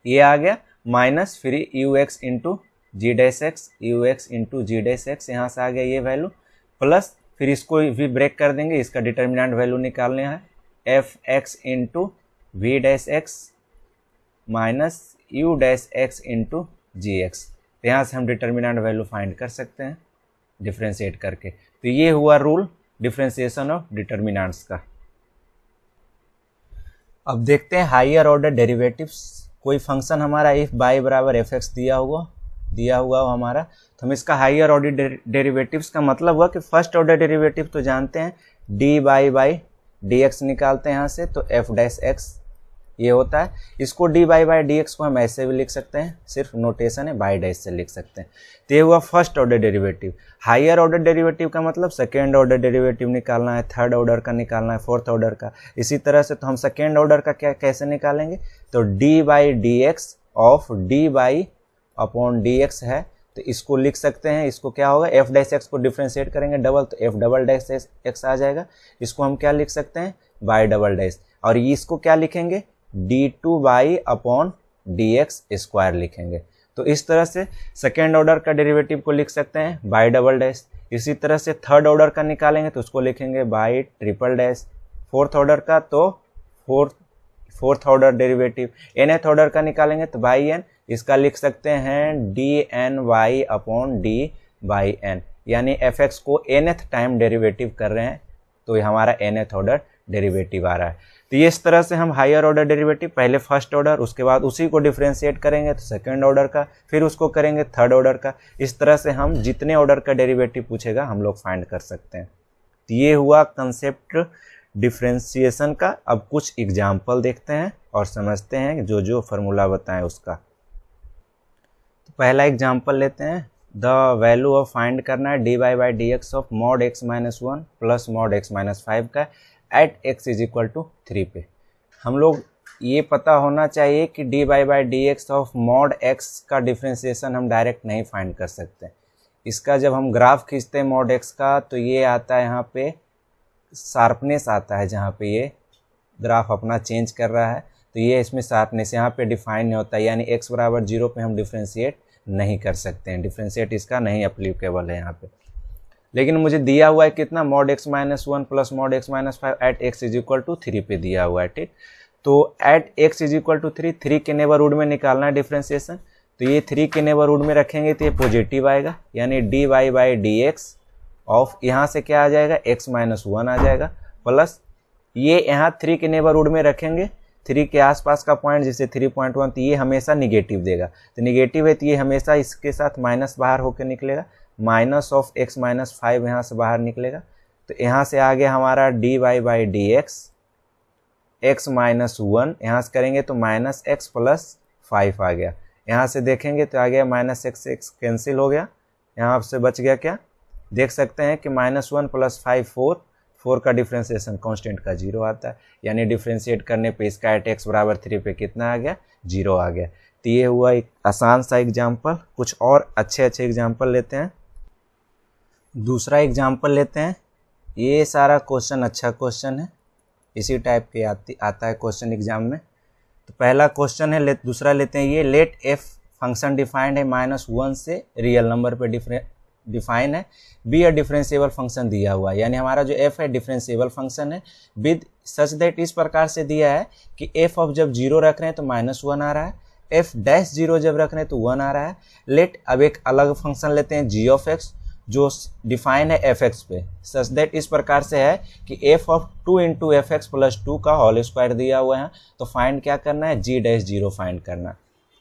ये आ गया माइनस फिर u x into g dash x, u x into g dash x, यहाँ से आ गया ये वैल्यू प्लस, फिर इसको भी ब्रेक कर देंगे। इसका डिटर्मिनेंट वैल्यू निकालने है f x into v dash x minus u dash x into g x. तो यहाँ से हम डिटर्मिनेंट वैल्यू फाइंड कर सकते हैं डिफ्रेंशिएट करके। तो ये हुआ रूल डिफ्रेंशिएशन ऑफ डिटर्मिनेंट्स का। अब देखते हैं हायर ऑर्डर डेरिवेटिव्स। कोई फंक्शन हमारा इफ बाई बराबर एफ एक्स दिया हुआ हो हमारा, तो हम इसका हायर ऑर्डर डेरिवेटिव्स का मतलब हुआ कि फर्स्ट ऑर्डर डेरिवेटिव तो जानते हैं डी बाई डी एक्स निकालते हैं यहाँ से, तो एफ डैश एक्स ये होता है। इसको डी बाई डी एक्स को हम ऐसे भी लिख सकते हैं, सिर्फ नोटेशन है बाई डैश से लिख सकते हैं। तो ये हुआ first order derivative. Higher order derivative का मतलब सेकेंड ऑर्डर डेरिवेटिव निकालना है, थर्ड ऑर्डर का निकालना है, फोर्थ ऑर्डर का। इसी तरह से तो हम सेकेंड ऑर्डर का कैसे निकालेंगे, तो D by D x of D by upon d x है, तो इसको लिख सकते हैं। इसको क्या होगा, एफ डैश एक्स को डिफ्रेंशिएट करेंगे डबल, तो एफ डबल डैश एक्स आ जाएगा। इसको हम क्या लिख सकते हैं, बाई डबल डैश, और इसको क्या लिखेंगे, d2 by upon d x square लिखेंगे। तो इस तरह से सेकेंड ऑर्डर का डेरिवेटिव को लिख सकते हैं बाई डबल डैश। इसी तरह से थर्ड ऑर्डर का निकालेंगे तो उसको लिखेंगे by triple dash. Fourth order का तो fourth order derivative. nth order का निकालेंगे तो बाई n, इसका लिख सकते हैं d n y upon d by n, यानी एफ एक्स को nth टाइम डेरिवेटिव कर रहे हैं तो ये हमारा nth ऑर्डर डेरिवेटिव आ रहा है। तो ये इस तरह से हम हायर ऑर्डर डेरिवेटिव, पहले फर्स्ट ऑर्डर, उसके बाद उसी को डिफ्रेंशिएट करेंगे तो सेकंड ऑर्डर का, फिर उसको करेंगे थर्ड ऑर्डर का। इस तरह से हम जितने ऑर्डर का डेरिवेटिव पूछेगा हम लोग फाइंड कर सकते हैं। तो ये हुआ कंसेप्ट डिफ्रेंशिएशन का। अब कुछ एग्जाम्पल देखते हैं और समझते हैं जो जो फार्मूला बताएं उसका। तो पहला एग्जाम्पल लेते हैं। द वैल्यू ऑफ फाइंड करना है d by D x of mod x minus 1 plus mod x minus 5 का at x is equal to 3 पे। हम लोग ये पता होना चाहिए कि d by D x of mod x का डिफ्रेंशिएशन हम डायरेक्ट नहीं फाइंड कर सकते। इसका जब हम ग्राफ खींचते हैं मॉड एक्स का तो ये आता है यहाँ पे शार्पनेस आता है, जहाँ पे ये ग्राफ अपना चेंज कर रहा है तो ये इसमें शार्पनेस यहाँ पे डिफाइन नहीं होता है, यानी x बराबर 0 पे हम डिफ्रेंशिएट नहीं कर सकते हैं। डिफ्रेंशिएट इसका नहीं अप्लीकेबल है यहाँ पे। लेकिन मुझे दिया हुआ है कितना, mod x minus 1 plus mod x minus 5 at x is equal to 3 पे दिया हुआ है, ठीक। तो at x is equal to 3 के नेबरहुड में निकालना है डिफ्रेंशिएशन। तो ये 3 के नेबरहुड में रखेंगे तो ये पॉजिटिव आएगा, यानी D by D x of यहाँ से क्या आ जाएगा, x माइनस 1 आ जाएगा, प्लस ये यहाँ 3 के नेबरहुड में रखेंगे, 3 के आसपास का पॉइंट जैसे 3.1, तो ये हमेशा निगेटिव देगा। तो निगेटिव है तो ये हमेशा इसके साथ माइनस बाहर होकर निकलेगा, माइनस ऑफ x माइनस 5 यहाँ से बाहर निकलेगा। तो यहाँ से आ गया हमारा D by D x minus 1, यहाँ से करेंगे तो माइनस एक्स प्लस 5 आ गया। यहाँ से देखेंगे तो आ गया माइनस एक्स कैंसिल हो गया, यहाँ से बच गया क्या, देख सकते हैं कि माइनस 1 प्लस 5 4 का डिफ्रेंशिएशन कांस्टेंट का 0 आता है, यानी डिफ्रेंशिएट करने पे इसका एट एक्स बराबर 3 पे कितना आ गया, 0 आ गया। तो ये हुआ एक आसान सा एग्जाम्पल। कुछ और अच्छे एग्जाम्पल लेते हैं। दूसरा एग्जाम्पल लेते हैं। ये सारा क्वेश्चन अच्छा क्वेश्चन है, इसी टाइप के आता है क्वेश्चन एग्जाम में। तो पहला क्वेश्चन है, दूसरा लेते हैं ये, लेट एफ फंक्शन डिफाइंड है -1 से रियल नंबर पे डिफाइन है, बी अ डिफरेंशिएबल फंक्शन दिया हुआ है, यानी हमारा जो f है डिफरेंशिएबल फंक्शन है विद सच दैट इस प्रकार से दिया है कि f अब जब 0 रख रहे हैं तो -1 आ रहा है, f डैश 0 जब रख रहे हैं तो 1 आ रहा है। लेट अब एक अलग फंक्शन लेते हैं g ऑफ x जो डिफाइन है एफ एक्स पे, सच दैट इस प्रकार से है कि f of 2 into F X plus 2 का होल स्क्वायर दिया हुआ है। तो फाइंड क्या करना है, g डैश 0 फाइंड करना।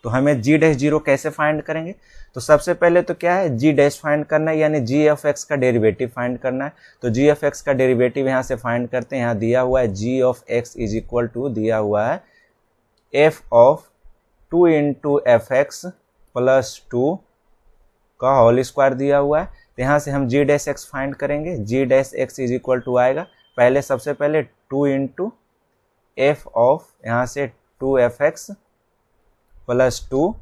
तो हमें जी डैश जीरो कैसे फाइंड करेंगे? तो सबसे पहले तो क्या है, जी डैश फाइंड करना है, यानी जी ऑफ एक्स का डेरिवेटिव फाइंड करना है। तो जी ऑफ एक्स का डेरिवेटिव यहाँ से फाइंड करते हैं। यहाँ दिया हुआ है G of X is equal to, दिया हुआ है F of 2 into F X plus 2 का होल स्क्वायर दिया हुआ है। तो यहाँ से हम जी डैश एक्स फाइंड करेंगे। G dash X is equal to आएगा, पहले सबसे पहले 2 इंटू एफ ऑफ, यहाँ से 2 एफ एक्स प्लस 2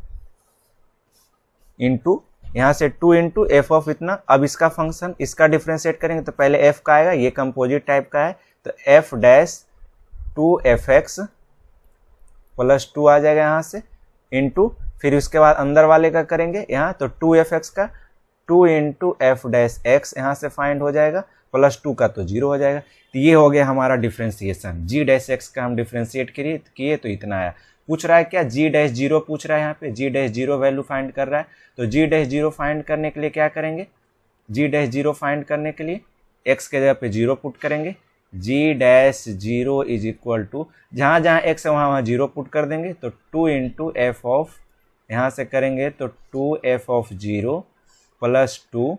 इंटू, यहाँ से 2 इंटू एफ ऑफ इतना। अब इसका फंक्शन, इसका डिफ्रेंशिएट करेंगे तो पहले एफ का आएगा, ये कंपोजिट टाइप का है, तो F dash 2 F X plus 2 आ जाएगा यहाँ से, इंटू फिर उसके बाद अंदर वाले का करेंगे यहाँ, तो 2 एफ एक्स का 2 इंटू एफ डैश एक्स यहाँ से फाइंड हो जाएगा, प्लस 2 का तो 0 हो जाएगा। तो ये हो गया हमारा डिफ्रेंसिएशन। जी डैश एक्स का हम डिफ्रेंशिएट किए तो इतना आया। पूछ रहा है क्या, जी डैश जीरो पूछ रहा है, यहाँ पे जी डैश जीरो वैल्यू फाइंड कर रहा है। तो जी डैश जीरो फाइंड करने के लिए क्या करेंगे, जी डैश जीरो फाइंड करने के लिए एक्स के जगह पे 0 पुट करेंगे। G dash zero is equal to, जहाँ जहाँ एक्स है वहाँ वहाँ 0 पुट कर देंगे, तो 2 इंटू एफ ऑफ, यहाँ से करेंगे तो 2 एफ ऑफ 0 प्लस 2,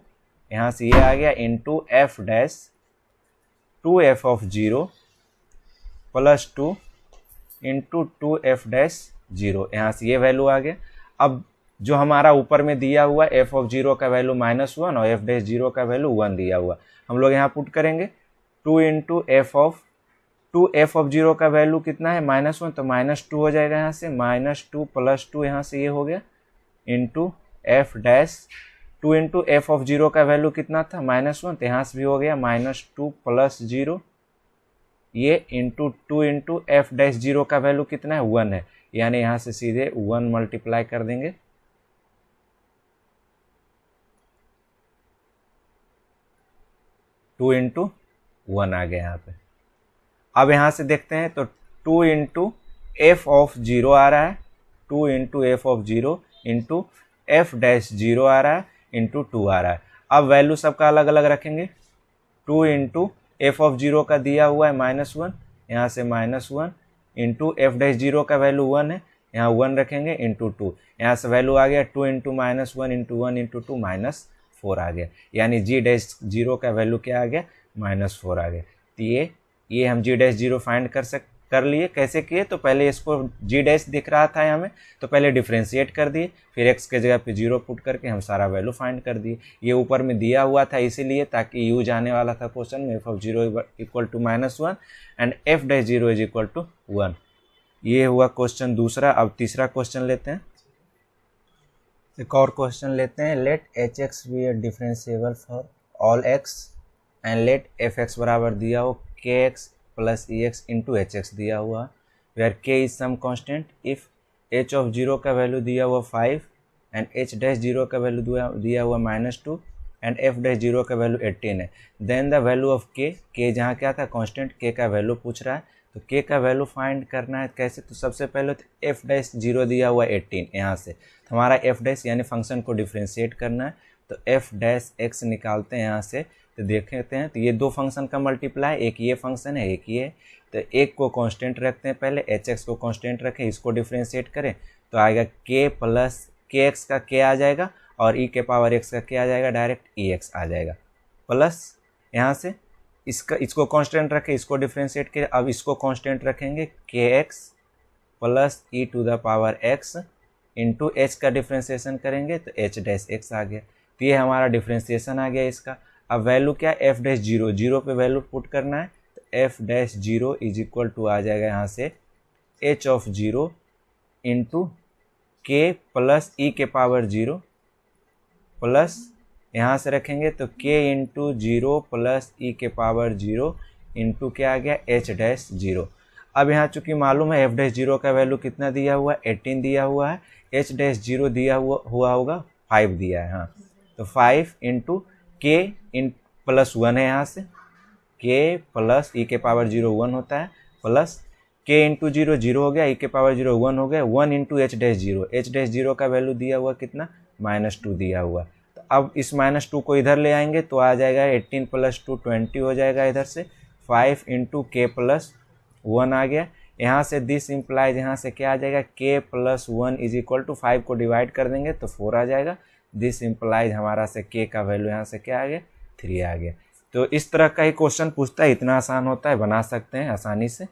यहाँ से ये आ गया, into F dash 2 F of 0 plus 2 into 2 F dash 0, यहाँ से ये वैल्यू आ गया। अब जो हमारा ऊपर में दिया हुआ एफ ऑफ 0 का वैल्यू -1 और एफ डैश 0 का वैल्यू 1 दिया हुआ, हम लोग यहाँ पुट करेंगे 2 into F of 2, F of 0 का वैल्यू कितना है -1, तो -2 हो जाएगा यहाँ से, -2 प्लस 2 यहाँ से ये हो गया, into F dash 2 into F of 0 का वैल्यू कितना था -1, तो यहाँ से भी हो गया -2 प्लस 0, ये इंटू 2 इंटू एफ डैश 0 का वैल्यू कितना है 1 है, यानी यहाँ से सीधे 1 मल्टीप्लाई कर देंगे, 2 इंटू 1 आ गया यहाँ पे। अब यहाँ से देखते हैं तो 2 इंटू एफ ऑफ 0 आ रहा है, 2 into F of 0 into F dash 0 आ रहा है, इंटू 2 आ रहा है। अब वैल्यू सबका अलग अलग रखेंगे, 2 इंटू एफ ऑफ 0 का दिया हुआ है -1, यहाँ से -1 इंटू एफ डैश 0 का वैल्यू 1 है, यहाँ 1 रखेंगे, इंटू 2, यहाँ से वैल्यू आ गया 2 इंटू -1 इंटू 1 इंटू 2 -4 आ गया, यानी जी डैश 0 का वैल्यू क्या आ गया -4 आ गया। तो ये हम जी डैश 0 फाइंड कर लिए। कैसे किए, तो पहले इसको जी डैश दिख रहा था हमें, तो पहले डिफ्रेंशिएट कर दिए, फिर एक्स के जगह पे 0 पुट करके हम सारा वैल्यू फाइंड कर दिए। ये ऊपर में दिया हुआ था इसीलिए, ताकि यूज आने वाला था क्वेश्चन में, f of 0 equal to -1 and f dash 0 is equal to 1। ये हुआ क्वेश्चन दूसरा। अब तीसरा क्वेश्चन लेते हैं, एक और क्वेश्चन लेते हैं। Let h x be a differentiable for all x and let f x बराबर दिया हो k x plus e x into h x दिया हुआ, where k is some constant. If h of 0 का वैल्यू दिया हुआ 5 एंड एच डैश 0 का value दिया हुआ -2 एंड एफ डैश 0 का वैल्यू 18 है, देन द वैल्यू ऑफ के जहाँ क्या था कॉन्स्टेंट, के का वैल्यू पूछ रहा है, तो के का वैल्यू फाइंड करना है कैसे। तो सबसे पहले तो एफ डैश 0 दिया हुआ 18, यहाँ से हमारा एफ डैश यानी फंक्शन को डिफ्रेंशिएट करना है, तो एफ डैश एक्स निकालते हैं यहाँ से, तो देखते हैं तो ये दो फंक्शन का मल्टीप्लाई, एक ये फंक्शन है एक ये, तो एक को कांस्टेंट रखते हैं पहले, एच एक्स को कांस्टेंट रखें, इसको डिफ्रेंशिएट करें तो आएगा के प्लस के एक्स का के आ जाएगा और ई के पावर एक्स का के आ जाएगा, डायरेक्ट ई एक्स आ जाएगा, प्लस यहाँ से इसको कांस्टेंट रखें, इसको डिफ्रेंशिएट करें, अब इसको कांस्टेंट रखेंगे k x plus e to the power x into h का डिफ्रेंशिएशन करेंगे तो एच डैश एक्स आ गया। तो ये हमारा डिफ्रेंशिएशन आ गया इसका। अब वैल्यू क्या, एफ डैश 0 पे वैल्यू पुट करना है, तो F dash 0 is equal to आ जाएगा यहाँ से H of 0 into K plus E के पावर 0 प्लस यहाँ से रखेंगे तो के इंटू 0 प्लस ई के पावर 0 इंटू क्या आ गया एच डैश 0। अब यहाँ चूंकि मालूम है एफ डैश 0 का वैल्यू कितना दिया हुआ है 18 दिया हुआ है, एच डैश 0 दिया हुआ होगा 5 दिया है, हाँ तो 5 इंटू के इन प्लस 1 है, यहाँ से के प्लस ई के पावर 0 1 होता है, प्लस के इंटू 0 0 हो गया, ई के पावर 0 1 हो गया, 1 into H dash 0, H dash 0 का वैल्यू दिया हुआ कितना -2 दिया हुआ। तो अब इस -2 को इधर ले आएंगे तो आ जाएगा 18 प्लस 2 20 हो जाएगा, इधर से 5 इंटू के प्लस 1 आ गया, यहाँ से दिस इम्प्लाइज यहाँ से क्या आ जाएगा, k + 1 = 5 को डिवाइड कर देंगे तो 4 आ जाएगा। दिस इम्प्लाइज हमारा से k का वैल्यू यहाँ से क्या आ गया, 3 आ गया। तो इस तरह का ही क्वेश्चन पूछता है, इतना आसान होता है, बना सकते हैं आसानी से।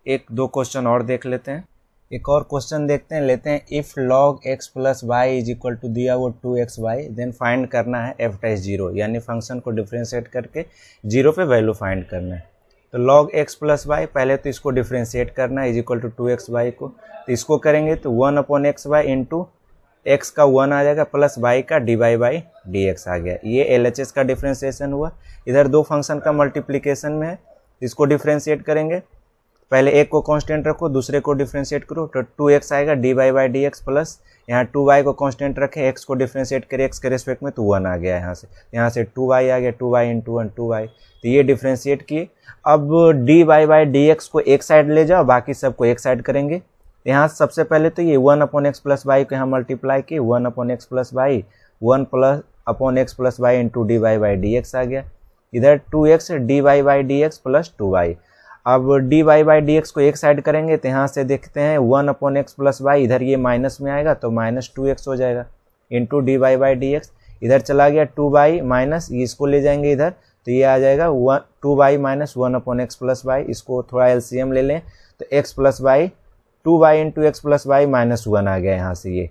एक दो क्वेश्चन और देख लेते हैं। एक और क्वेश्चन देखते हैं, लेते हैं इफ log x + y = दिया हुआ 2xy, देन फाइंड करना है f'0, यानी फंक्शन को डिफ्रेंशिएट करके 0 पे वैल्यू फाइंड करना है। तो log x + y, पहले तो इसको डिफ्रेंशिएट करना है = 2xy को, तो इसको करेंगे तो 1/xy इंटू x का 1 आ जाएगा प्लस y का dy/dx आ गया। ये LHS का डिफ्रेंशिएशन हुआ। इधर दो फंक्शन का मल्टीप्लिकेशन में है, इसको डिफ्रेंशिएट करेंगे, पहले एक को कांस्टेंट रखो, दूसरे को डिफ्रेंशिएट करो, तो 2x आएगा dy/dx प्लस यहाँ 2y को कांस्टेंट रखे, x को डिफ्रेंशिएट करे x के रेस्पेक्ट में तो 1 आ गया। यहाँ से 2y आ गया, 2y × 1 2y, तो ये डिफ्रेंशिएट किए। अब dy/dx को एक साइड ले जाओ, बाकी सबको एक साइड करेंगे। यहाँ सबसे पहले तो ये 1/x + y को यहाँ मल्टीप्लाई किए, 1/x + y 1/x + y into dy/dx आ गया। इधर 2x dy/dx प्लस 2y। अब dy/dx को एक साइड करेंगे तो यहाँ से देखते हैं 1/x + y, इधर ये माइनस में आएगा तो -2x हो जाएगा इंटू dy/dx। इधर चला गया 2y माइनस, ये इसको ले जाएंगे इधर तो ये आ जाएगा 2y - 1/x + y। इसको थोड़ा LCM ले लें तो x + y 2y × x + y -1 आ गया यहाँ से ये।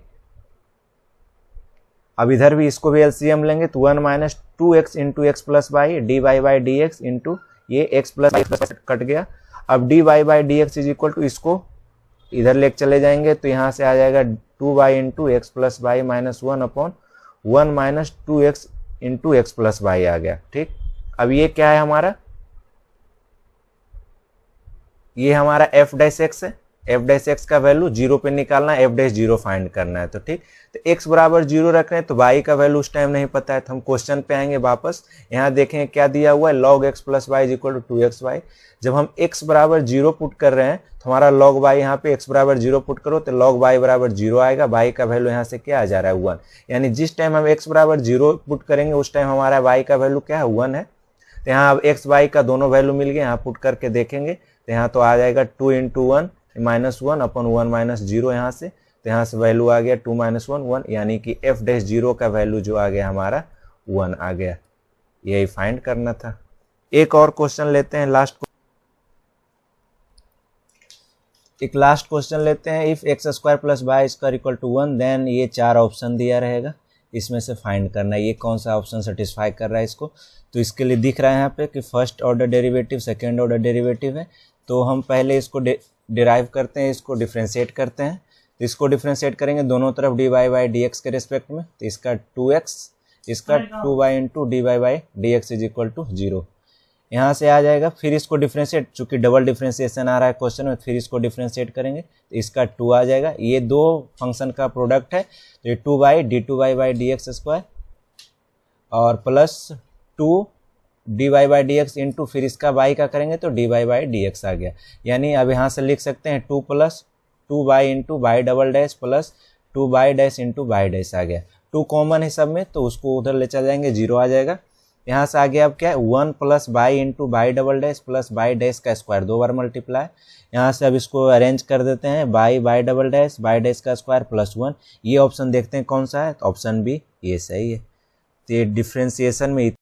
अब इधर भी इसको भी LCM लेंगे तो 1 - 2x × x + y dy/dx into ये x + y कट गया। अब dy/dx = इसको इधर लेके चले जाएंगे तो यहाँ से आ जाएगा 2y × x + y -1/1 - 2x × x + y आ गया। ठीक, अब ये क्या है हमारा, ये हमारा f' है। f' का वैल्यू 0 पे निकालना है, f'0 फाइंड करना है। तो ठीक, तो x = 0 रख रहे हैं तो y का वैल्यू उस टाइम नहीं पता है, तो हम क्वेश्चन पे आएंगे वापस। यहाँ देखेंगे क्या दिया हुआ है, log x + y = 2xy। जब हम x = 0 पुट कर रहे हैं तो हमारा log y, यहाँ पे x = 0 पुट करो तो log y = 0 आएगा। y का वैल्यू यहाँ से क्या आ जा रहा है, 1। यानी जिस टाइम हम x = 0 पुट करेंगे उस टाइम हमारा y का वैल्यू क्या है, 1 है। तो यहाँ अब x y का दोनों वैल्यू मिल गए, यहाँ पुट करके देखेंगे तो यहाँ तो आ जाएगा 2 × 1 -1/1 - 0 यहाँ से, तो यहाँ से वैल्यू आ गया 2 - 1 1, यानी कि f'0 का वैल्यू जो आ गया हमारा 1 आ गया। यही फाइंड करना था। एक और क्वेश्चन लेते हैं, लास्ट क्वेश्चन लेते हैं। इफ x² + y² = 1, देन ये 4 ऑप्शन दिया रहेगा, इसमें से फाइंड करना है ये कौन सा ऑप्शन सेटिस्फाई कर रहा है इसको। तो इसके लिए दिख रहा है यहाँ पे कि first order derivative, second order derivative है। तो हम पहले इसको डिराइव करते हैं, इसको डिफ्रेंशिएट करते हैं। तो इसको डिफ्रेंशिएट करेंगे दोनों तरफ dy/dx के रेस्पेक्ट में, तो इसका 2x, इसका 2y × dy/dx = 0 यहाँ से आ जाएगा। फिर इसको डिफ्रेंशिएट, चूंकि डबल डिफ्रेंशिएशन आ रहा है क्वेश्चन में, फिर इसको डिफ्रेंशिएट करेंगे तो इसका 2 आ जाएगा। ये दो फंक्शन का प्रोडक्ट है तो ये 2y d2y/dx² और प्लस 2 dy/dx इंटू फिर इसका y का करेंगे तो dy/dx आ गया। यानी अब यहाँ से लिख सकते हैं 2 + 2y × y" plus 2y' × y' आ गया। 2 कॉमन है सब में तो उसको उधर ले चल जाएंगे, 0 आ जाएगा। यहाँ से आगे अब क्या है, 1 + y × y" प्लस y' का स्क्वायर, 2 बार मल्टीप्लाई। यहाँ से अब इसको अरेंज कर देते हैं, y' का स्क्वायर प्लस 1। ये ऑप्शन देखते हैं कौन सा है, तो ऑप्शन बी ये सही है। तो ये डिफ्रेंशिएशन में